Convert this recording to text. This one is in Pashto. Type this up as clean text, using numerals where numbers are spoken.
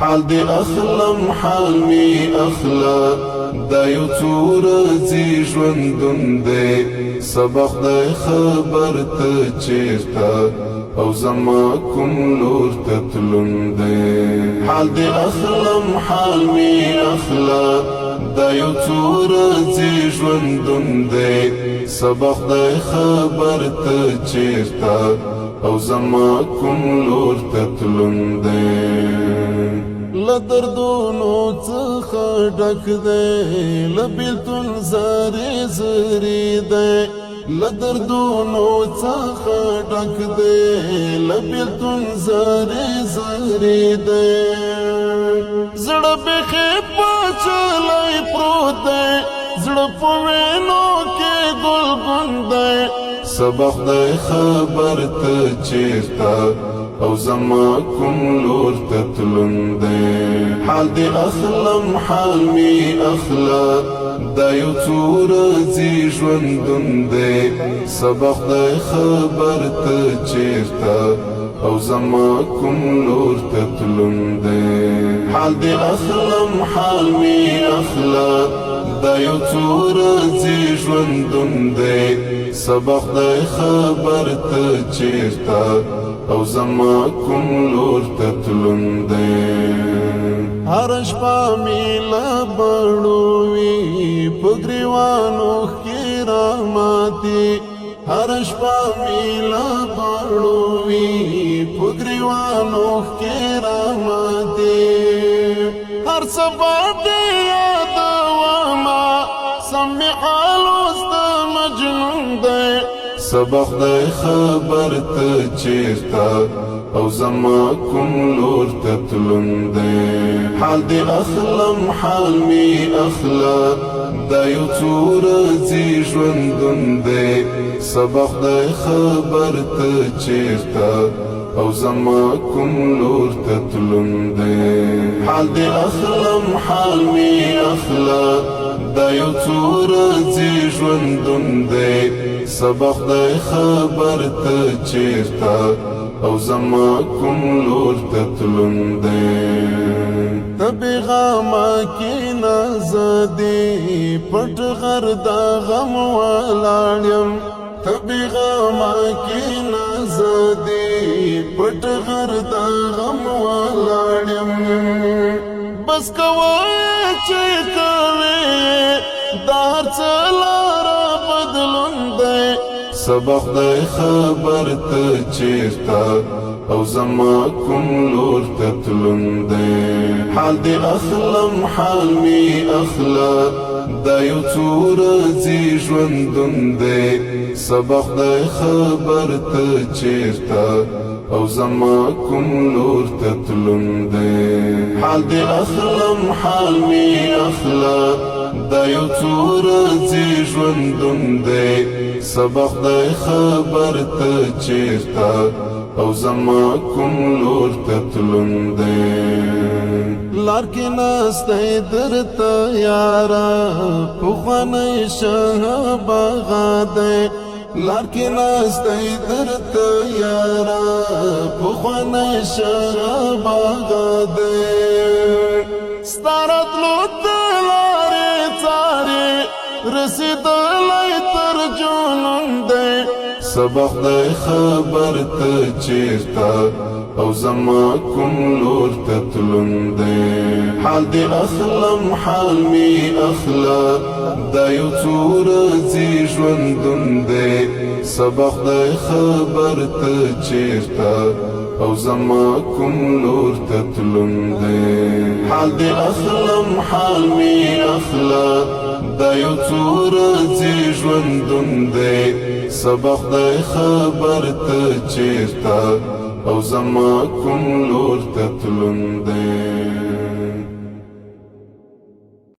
حال دی اخلم حال می اخلا دا یو څو ورځې ژوندون دی سبا خدای خبر ته چیرته او زما کوم لور ته تلون دی حال دی اخلم حال می اخلا دا یو څو ورځې ژوندون دی سبا خدای خبر ته چیرته او زما کوم لور ته تلون دی لدردونو څخه ډک دی لبیلتون زری زری دی لدردونو څخه ډک دی لبیلتون زری زری دی زړه بخې پچلای پروت دی زړه په وینو کې ګلګون دی سبا خدای خبر ته چیرته او زما کوم لور ته تلون دی حال دی اخلم حال می اخلا دا یو څو ورځې ژوندون دی سبا خدای خبر ته چیرته او زما کوم لور ته تلون دی حال دی اخلم حال می اخلا دا یو څو ورځې ژوندون دی سبا خدای خبر ته چیرته او زما کوم لور ته تلون دی هر شپه می لبړو وي په ګریوانو کې راماتي هر شپه می لبړو وي په ګریوانو کې راماتي هر سبا دې یادوما سم حال واست مجنون دی سبا خدای خبر ته چیرته او زما کوم لور ته تلون دی حال دی اخلم حال می اخلا دا یو څو ورځې ژوندون دی سبا خدای خبر ته چیرته او زما کوم لور ته تلون دی حال دی اخلم حال می اخلا دا یو څو ورځې ژوندون دی سبا خدای خبر ته چیرته او زما کوم لور ته تلون دی تبی غاما کی نازدی پټ غر دا غم ولاړم تبی غاما کی نازدی پټ غر دا غم ولاړم بس کوای چې کوي دار څلاره بدلون دی سبا خدای خبر ته چیرته او زما کوم لور ته تلون دی حال دی اخلم حال می اخلا دا یو څو ورځې ژوندون دی سبا خدای خبر ته چیرته او زما کوم لور ته تلون دی حال دی اخلم حال می اخلا دا یو څو ورځې ژوندون دی سبا خدای خبر ته چیرته او زما کوم لور ته تلون دی لار کې ناسته درته یارا پخوانی شه باغا دی لار کې ناسته درته یارا پخوانی شه باغا دی ستارت لوت لارې څارې رسیدلای تر جنون دی سبا خدای خبر ته چیرته او زما کوم لور ته تلون دی حال دی اخلم حال می اخلا دا یو څو ورځې ژوندون دی سبا خدای خبر ته چیرته او زما کوم لور ته تلون دی حال دی اخلم حال می اخلا دا یو څو ورځې ژوندون دی سبا خدای خبر ته چیرته او زما کوم لور ته تلون دی